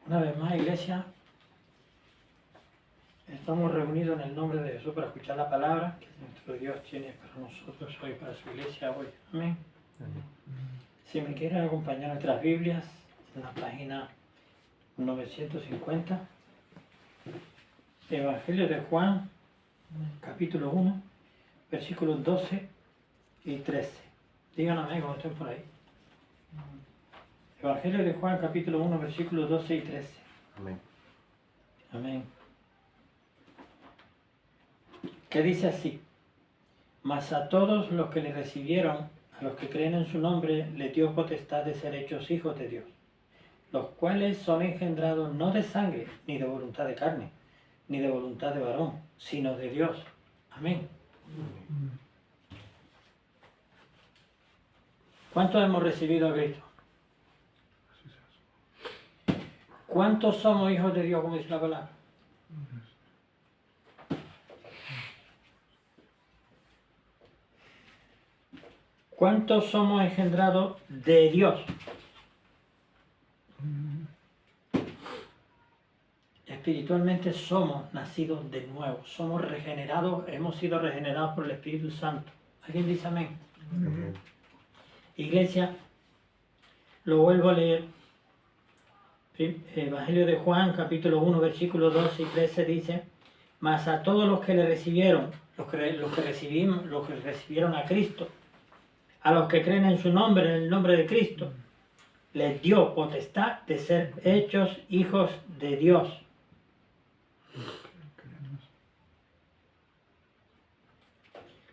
Una vez más, iglesia, estamos reunidos en el nombre de Jesús para escuchar la palabra que nuestro Dios tiene para nosotros hoy, para su iglesia hoy. Amén. Si me quieren acompañar en nuestras Biblias, en la página 950, Evangelio de Juan, capítulo 1, versículos 12 y 13. Díganme amén cuando estén por ahí. Evangelio de Juan, capítulo 1, versículos 12 y 13. Amén. Amén. Que dice así: mas a todos los que le recibieron, a los que creen en su nombre, les dio potestad de ser hechos hijos de Dios, los cuales son engendrados no de sangre, ni de voluntad de carne, ni de voluntad de varón, sino de Dios. Amén. ¿Cuántos hemos recibido a Cristo? ¿Cuántos somos hijos de Dios, como dice la palabra? ¿Cuántos somos engendrados de Dios? Espiritualmente somos nacidos de nuevo, somos regenerados, hemos sido regenerados por el Espíritu Santo. ¿Alguien dice amén? Amén. Iglesia, lo vuelvo a leer. Evangelio de Juan, capítulo 1, versículos 12 y 13 dice: mas a todos los que le recibieron, los que recibieron a Cristo, a los que creen en su nombre, en el nombre de Cristo, les dio potestad de ser hechos hijos de Dios.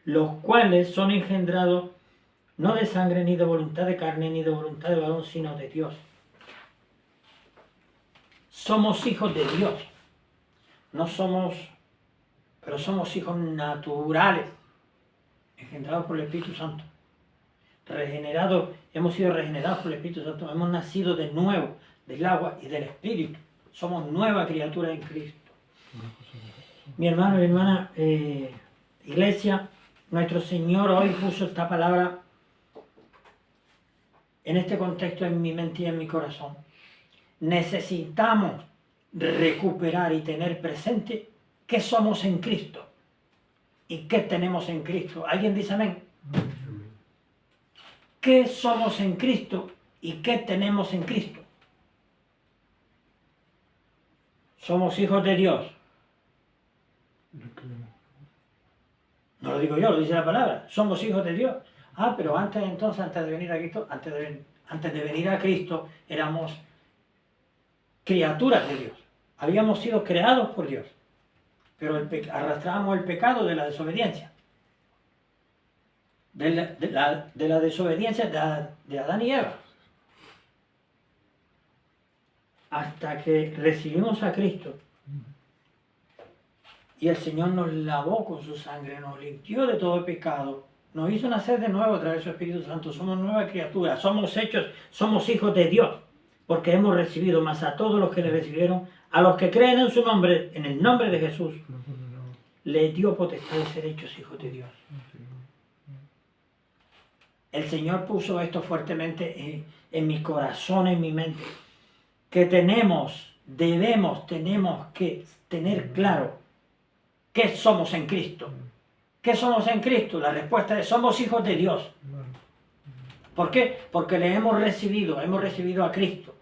Los cuales son engendrados no de sangre, ni de voluntad de carne, ni de voluntad de varón, sino de Dios. Somos hijos de Dios. No somos, pero somos hijos naturales, engendrados por el Espíritu Santo. Regenerados, hemos sido regenerados por el Espíritu Santo, hemos nacido de nuevo del agua y del Espíritu. Somos nueva criatura en Cristo. Mi hermano, mi hermana, iglesia, nuestro Señor hoy puso esta palabra en este contexto en mi mente y en mi corazón. Necesitamos recuperar y tener presente qué somos en Cristo y qué tenemos en Cristo. ¿Alguien dice amén? ¿Qué somos en Cristo y qué tenemos en Cristo? Somos hijos de Dios. No lo digo yo, lo dice la palabra. Somos hijos de Dios. Ah, pero antes de venir a Cristo, antes de venir a Cristo, éramos criaturas de Dios. Habíamos sido creados por Dios. Pero arrastrábamos el pecado de la desobediencia. De la desobediencia de Adán y Eva. Hasta que recibimos a Cristo y el Señor nos lavó con su sangre, nos limpió de todo pecado, nos hizo nacer de nuevo a través de su Espíritu Santo. Somos nuevas criaturas, somos hijos de Dios, porque hemos recibido, más a todos los que le recibieron, a los que creen en su nombre, en el nombre de Jesús, les dio potestad de ser hechos hijos de Dios. El Señor puso esto fuertemente en mi corazón, en mi mente, que tenemos que tener claro qué somos en Cristo. ¿Qué somos en Cristo? La respuesta es: somos hijos de Dios. ¿Por qué? Porque le hemos recibido a Cristo.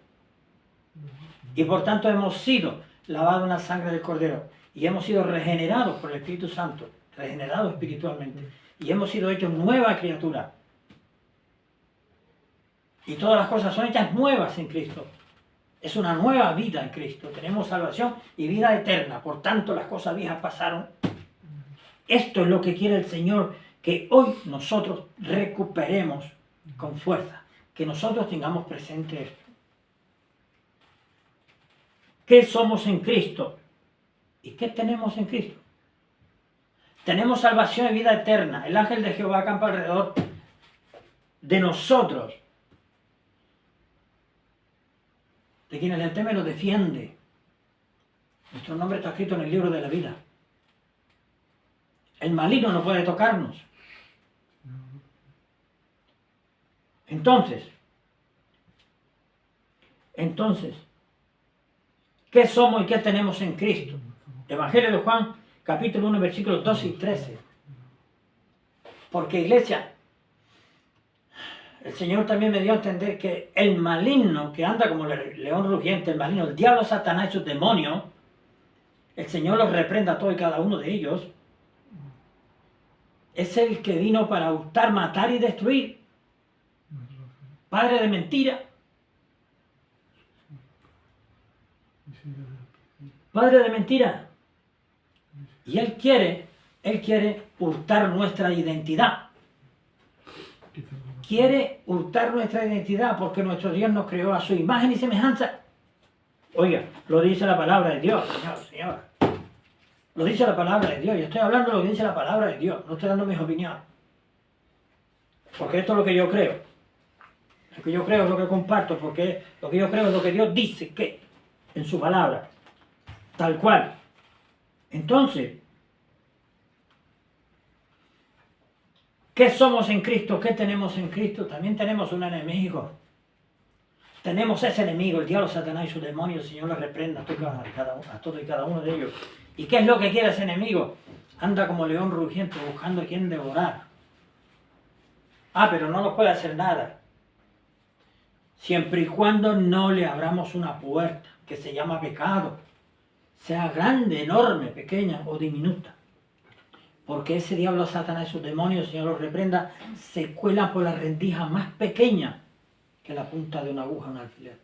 Y por tanto hemos sido lavados en la sangre del Cordero. Y hemos sido regenerados por el Espíritu Santo, regenerados espiritualmente. Y hemos sido hechos nueva criatura. Y todas las cosas son hechas nuevas en Cristo. Es una nueva vida en Cristo. Tenemos salvación y vida eterna. Por tanto, las cosas viejas pasaron. Esto es lo que quiere el Señor, que hoy nosotros recuperemos con fuerza. Que nosotros tengamos presente esto. ¿Qué somos en Cristo? ¿Y qué tenemos en Cristo? Tenemos salvación y vida eterna. El ángel de Jehová acampa alrededor de nosotros. De quienes le temen lo defiende. Nuestro nombre está escrito en el libro de la vida. El maligno no puede tocarnos. Entonces, qué somos y qué tenemos en Cristo. Evangelio de Juan, capítulo 1, versículos 12 y 13. Porque, iglesia, el Señor también me dio a entender que el maligno que anda como león rugiente, el maligno, el diablo, Satanás y sus demonios, el Señor los reprenda a todos y cada uno de ellos, es el que vino para hurtar, matar y destruir. Padre de mentira. Padre de mentira. Y Él quiere hurtar nuestra identidad. Quiere hurtar nuestra identidad porque nuestro Dios nos creó a su imagen y semejanza. Oiga, lo dice la palabra de Dios, señora. Lo dice la palabra de Dios. Yo estoy hablando de lo que dice la palabra de Dios. No estoy dando mis opiniones. Porque esto es lo que yo creo. Lo que yo creo es lo que comparto. Porque lo que yo creo es lo que Dios dice que en su palabra. Tal cual. Entonces, ¿qué somos en Cristo? ¿Qué tenemos en Cristo? También tenemos un enemigo. Tenemos ese enemigo, el diablo, Satanás y sus demonios. El Señor los reprenda a todos y cada uno de ellos. ¿Y qué es lo que quiere ese enemigo? Anda como león rugiente buscando a quien devorar. Pero no nos puede hacer nada. Siempre y cuando no le abramos una puerta que se llama pecado. Sea grande, enorme, pequeña o diminuta. Porque ese diablo, Satanás y sus demonios, el Señor los reprenda, se cuelan por la rendija más pequeña que la punta de una aguja en un alfiler.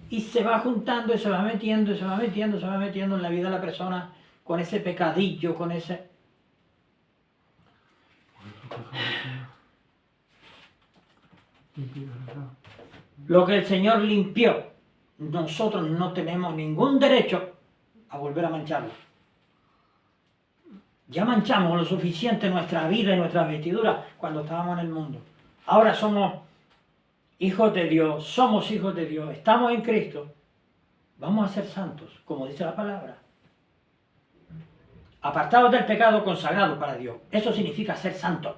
Y se va juntando y se va metiendo, y se va metiendo, se va metiendo en la vida de la persona con ese pecadillo, con ese... Lo que el Señor limpió, nosotros no tenemos ningún derecho a volver a mancharlo. Ya manchamos lo suficiente nuestra vida y nuestras vestiduras cuando estábamos en el mundo. Ahora somos hijos de Dios, somos hijos de Dios, estamos en Cristo. Vamos a ser santos, como dice la palabra. Apartados del pecado, consagrados para Dios. Eso significa ser santo.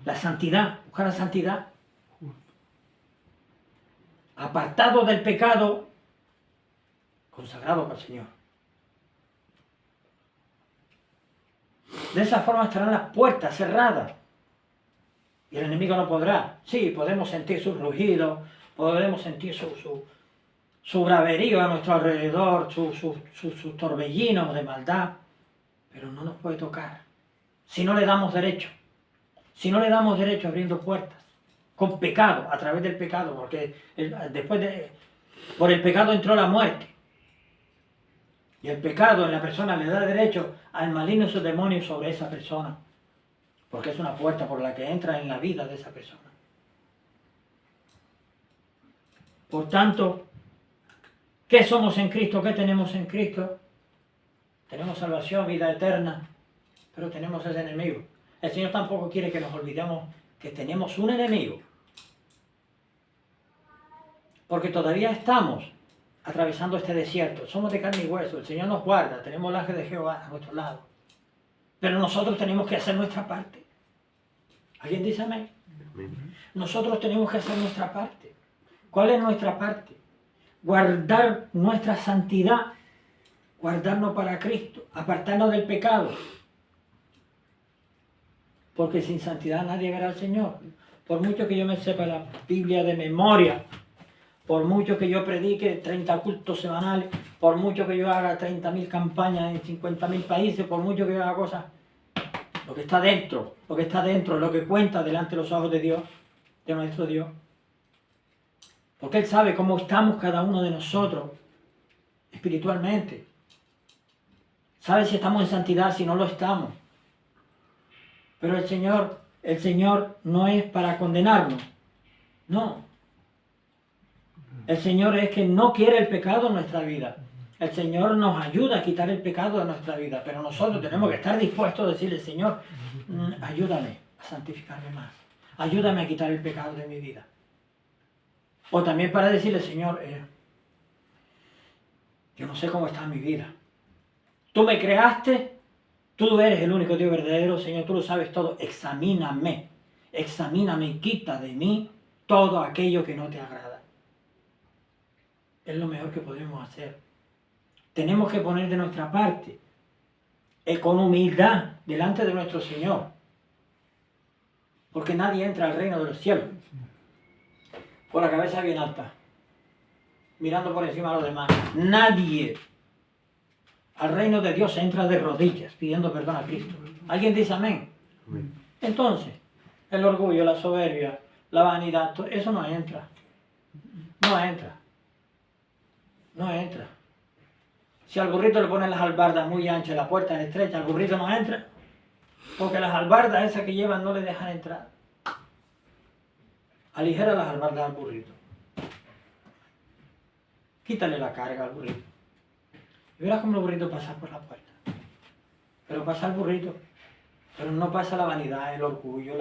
La santidad, buscar la santidad. Apartados del pecado, consagrados para el Señor. De esa forma estarán las puertas cerradas. Y el enemigo no podrá. Sí, podemos sentir sus rugidos, podemos sentir su braverío a nuestro alrededor, sus torbellinos de maldad, pero no nos puede tocar. Si no le damos derecho. Si no le damos derecho abriendo puertas. Con pecado, a través del pecado, porque por el pecado entró la muerte. Y el pecado en la persona le da derecho al maligno y sus demonios sobre esa persona. Porque es una puerta por la que entra en la vida de esa persona. Por tanto, ¿qué somos en Cristo? ¿Qué tenemos en Cristo? Tenemos salvación, vida eterna, pero tenemos ese enemigo. El Señor tampoco quiere que nos olvidemos que tenemos un enemigo. Porque todavía estamos atravesando este desierto. Somos de carne y hueso. El Señor nos guarda. Tenemos el ángel de Jehová a nuestro lado. Pero nosotros tenemos que hacer nuestra parte. ¿Alguien dice amén? Nosotros tenemos que hacer nuestra parte. ¿Cuál es nuestra parte? Guardar nuestra santidad. Guardarnos para Cristo. Apartarnos del pecado. Porque sin santidad nadie verá al Señor. Por mucho que yo me sepa la Biblia de memoria, por mucho que yo predique 30 cultos semanales, por mucho que yo haga 30.000 campañas en 50.000 países, por mucho que yo haga cosas, lo que está dentro, lo que cuenta delante de los ojos de Dios, de nuestro Dios. Porque Él sabe cómo estamos cada uno de nosotros espiritualmente. Sabe si estamos en santidad, si no lo estamos. Pero el Señor no es para condenarnos. No. El Señor es que no quiere el pecado en nuestra vida. El Señor nos ayuda a quitar el pecado de nuestra vida. Pero nosotros tenemos que estar dispuestos a decirle, Señor, ayúdame a santificarme más. Ayúdame a quitar el pecado de mi vida. O también para decirle, Señor, yo no sé cómo está mi vida. Tú me creaste, tú eres el único Dios verdadero, Señor, tú lo sabes todo. Examíname y quita de mí todo aquello que no te agrada. es lo mejor que podemos hacer. Tenemos que poner de nuestra parte, con humildad, delante de nuestro Señor. Porque nadie entra al reino de los cielos con la cabeza bien alta, mirando por encima a los demás. Nadie al reino de Dios entra de rodillas, pidiendo perdón a Cristo. ¿Alguien dice amén? Amén. Entonces, el orgullo, la soberbia, la vanidad, eso no entra. No entra. No entra. Si al burrito le ponen las albardas muy anchas, la puerta es estrecha, el burrito no entra. Porque las albardas esas que llevan no le dejan entrar. Aligera las albardas al burrito. Quítale la carga al burrito. Y verás cómo el burrito pasa por la puerta. Pero pasa el burrito. Pero no pasa la vanidad, el orgullo,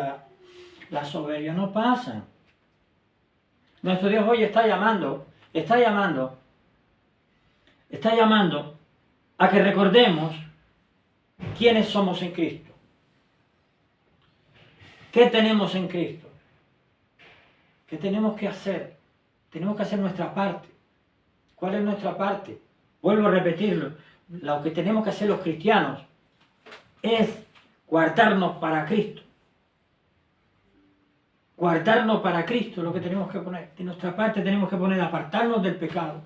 la soberbia, no pasan. Nuestro Dios hoy está llamando a que recordemos quiénes somos en Cristo. ¿Qué tenemos en Cristo? ¿Qué tenemos que hacer? Tenemos que hacer nuestra parte. ¿Cuál es nuestra parte? Vuelvo a repetirlo. Lo que tenemos que hacer los cristianos es guardarnos para Cristo. Guardarnos para Cristo es lo que tenemos que poner. De nuestra parte tenemos que poner apartarnos del pecado.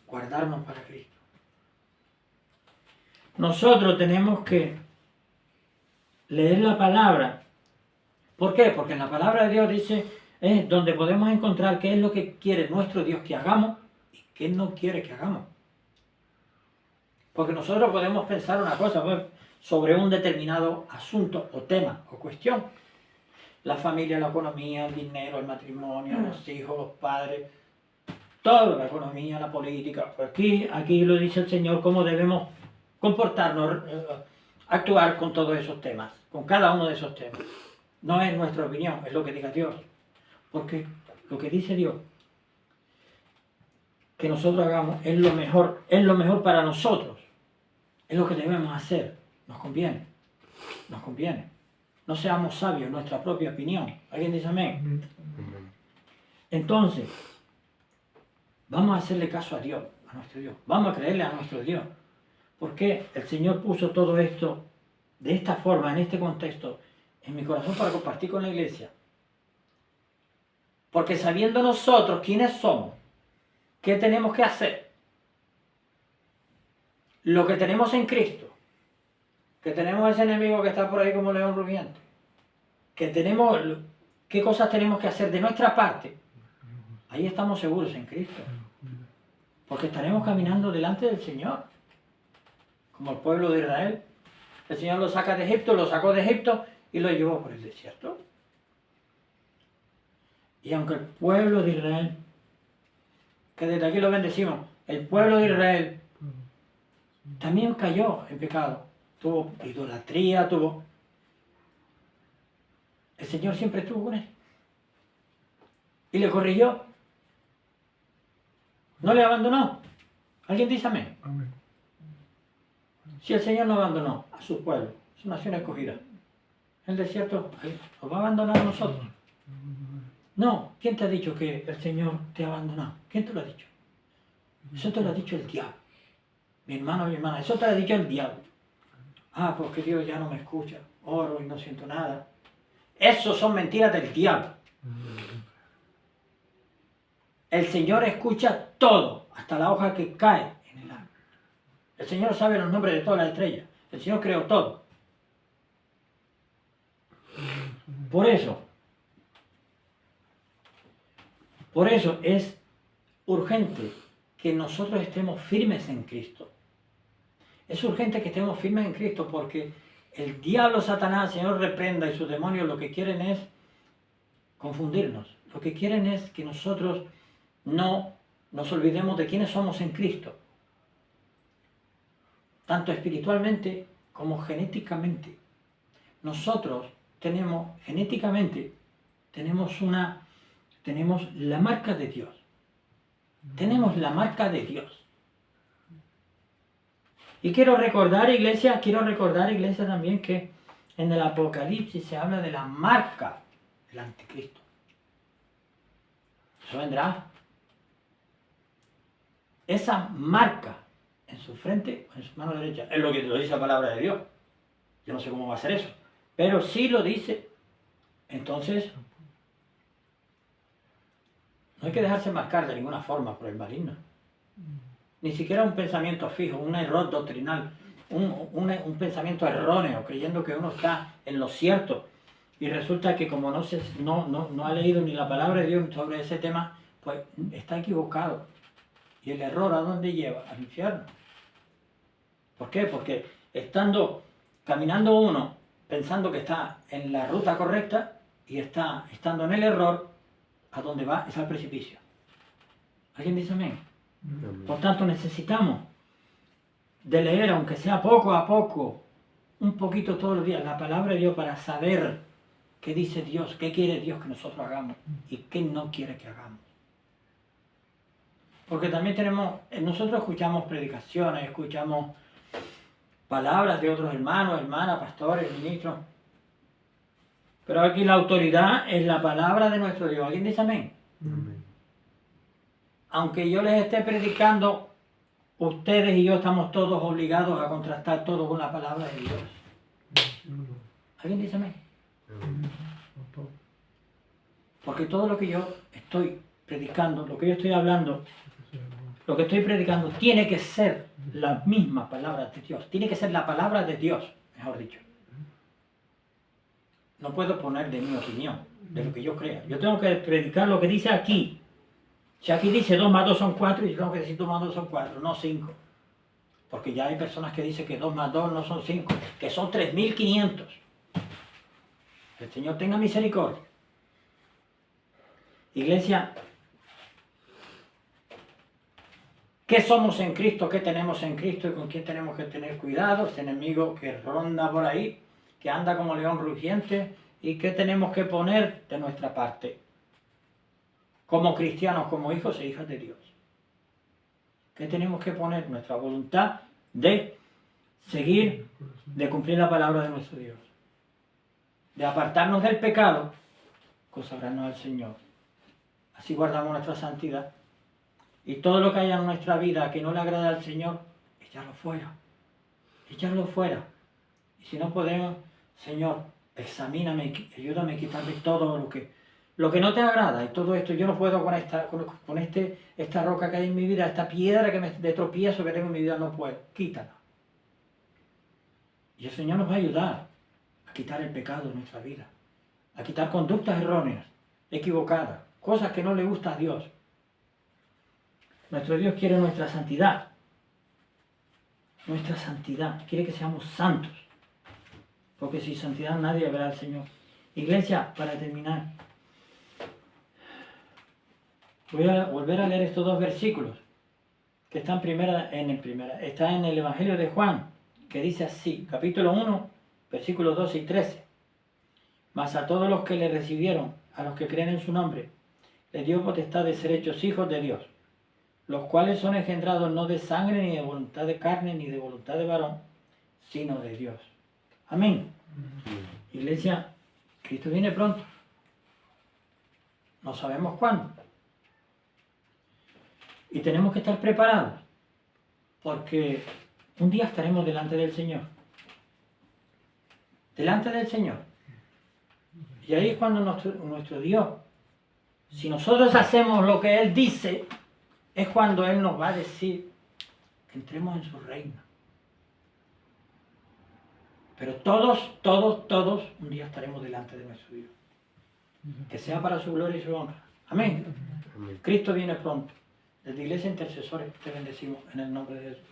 Guardarnos para Cristo. Nosotros tenemos que leer la palabra. ¿Por qué? Porque en la palabra de Dios dice, es donde podemos encontrar qué es lo que quiere nuestro Dios que hagamos y qué no quiere que hagamos. Porque nosotros podemos pensar una cosa sobre un determinado asunto o tema o cuestión. La familia, la economía, el dinero, el matrimonio, los hijos, los padres, toda la economía, la política. Pues aquí lo dice el Señor cómo debemos comportarnos, actuar con todos esos temas, con cada uno de esos temas. No es nuestra opinión, es lo que diga Dios. Porque lo que dice Dios, que nosotros hagamos, es lo mejor para nosotros. Es lo que debemos hacer. Nos conviene. Nos conviene. No seamos sabios en nuestra propia opinión. ¿Alguien dice amén? Entonces, vamos a hacerle caso a Dios, a nuestro Dios. Vamos a creerle a nuestro Dios. Porque el Señor puso todo esto de esta forma, en este contexto, en mi corazón para compartir con la iglesia. Porque sabiendo nosotros quiénes somos, qué tenemos que hacer, lo que tenemos en Cristo, que tenemos ese enemigo que está por ahí como león rugiente, que tenemos, qué cosas tenemos que hacer de nuestra parte, ahí estamos seguros en Cristo. Porque estaremos caminando delante del Señor, como el pueblo de Israel. El Señor lo saca de Egipto, lo sacó de Egipto y lo llevó por el desierto. Y aunque el pueblo de Israel, que desde aquí lo bendecimos, el pueblo de Israel también cayó en pecado. Tuvo idolatría, el Señor siempre estuvo con él. Y le corrigió. No le abandonó. ¿Alguien dice amén? Amén. Si el Señor no abandonó a su pueblo, su nación escogida, el desierto nos va a abandonar a nosotros. No, ¿quién te ha dicho que el Señor te ha abandonado? ¿Quién te lo ha dicho? Eso te lo ha dicho el diablo. Mi hermano, mi hermana, eso te lo ha dicho el diablo. Ah, porque Dios ya no me escucha, oro y no siento nada. Eso son mentiras del diablo. El Señor escucha todo, hasta la hoja que cae en el árbol. El Señor sabe los nombres de todas las estrellas. El Señor creó todo. Por eso es urgente que nosotros estemos firmes en Cristo. Es urgente que estemos firmes en Cristo porque el diablo, Satanás, el Señor reprenda y sus demonios lo que quieren es confundirnos. Lo que quieren es que nosotros no nos olvidemos de quiénes somos en Cristo. Tanto espiritualmente como genéticamente. Nosotros genéticamente, tenemos la marca de Dios. Tenemos la marca de Dios. Y quiero recordar, iglesia también que en el Apocalipsis se habla de la marca del anticristo. Eso vendrá. esa marca en su frente o en su mano derecha. Es lo que lo dice la palabra de Dios. Yo no sé cómo va a ser eso, pero sí lo dice. Entonces, no hay que dejarse marcar de ninguna forma por el maligno. Ni siquiera un pensamiento fijo, un error doctrinal, un pensamiento erróneo, creyendo que uno está en lo cierto. Y resulta que como no ha leído ni la palabra de Dios sobre ese tema, pues está equivocado. ¿Y el error a dónde lleva? Al infierno. ¿Por qué? Porque caminando uno, pensando que está en la ruta correcta y estando en el error, ¿a dónde va? Es al precipicio. ¿Alguien dice amén? Por tanto, necesitamos de leer, aunque sea poco a poco, un poquito todos los días, la palabra de Dios para saber qué dice Dios, qué quiere Dios que nosotros hagamos y qué no quiere que hagamos. Porque también nosotros escuchamos predicaciones, escuchamos palabras de otros hermanos, hermanas, pastores, ministros. Pero aquí la autoridad es la palabra de nuestro Dios. ¿Alguien dice amén? Amén. Aunque yo les esté predicando, ustedes y yo estamos todos obligados a contrastar todo con la palabra de Dios. ¿Alguien dice amén? Porque todo lo que yo estoy predicando, lo que yo estoy hablando, lo que estoy predicando tiene que ser la misma palabra de Dios. Tiene que ser la palabra de Dios, mejor dicho. No puedo poner de mi opinión, de lo que yo crea. Yo tengo que predicar lo que dice aquí. Si aquí dice 2 más 2 son 4, yo tengo que decir 2 más 2 son 4, no 5. Porque ya hay personas que dicen que 2 más 2 no son 5, que son 3.500. El Señor tenga misericordia. Iglesia, ¿qué somos en Cristo? ¿Qué tenemos en Cristo? ¿Y con quién tenemos que tener cuidado? Ese enemigo que ronda por ahí, que anda como león rugiente. ¿Y qué tenemos que poner de nuestra parte? Como cristianos, como hijos e hijas de Dios. ¿Qué tenemos que poner? Nuestra voluntad de seguir, de cumplir la palabra de nuestro Dios. De apartarnos del pecado, consagrarnos al Señor. Así guardamos nuestra santidad. Y todo lo que haya en nuestra vida que no le agrada al Señor, echarlo fuera. Echarlo fuera. Y si no podemos, Señor, examíname, ayúdame a quitarme todo lo que no te agrada. Y todo esto, yo no puedo con esta roca que hay en mi vida, esta piedra de tropiezo que tengo en mi vida, no puedo. Quítala. Y el Señor nos va a ayudar a quitar el pecado de nuestra vida. A quitar conductas erróneas, equivocadas, cosas que no le gustan a Dios. Nuestro Dios quiere nuestra santidad. Nuestra santidad. Quiere que seamos santos. Porque sin santidad nadie verá al Señor. Iglesia, para terminar, voy a volver a leer estos 2 versículos que están está en el Evangelio de Juan, que dice así, capítulo 1, versículos 12 y 13. Mas a todos los que le recibieron, a los que creen en su nombre, les dio potestad de ser hechos hijos de Dios, los cuales son engendrados no de sangre, ni de voluntad de carne, ni de voluntad de varón, sino de Dios. Amén. Iglesia, Cristo viene pronto. No sabemos cuándo. Y tenemos que estar preparados, porque un día estaremos delante del Señor. Delante del Señor. Y ahí es cuando nuestro Dios, si nosotros hacemos lo que Él dice, es cuando Él nos va a decir que entremos en su reino. Pero todos, un día estaremos delante de nuestro Dios. Que sea para su gloria y su honra. Amén. Amén. Cristo viene pronto. Desde Iglesia Intercesores te bendecimos en el nombre de Jesús.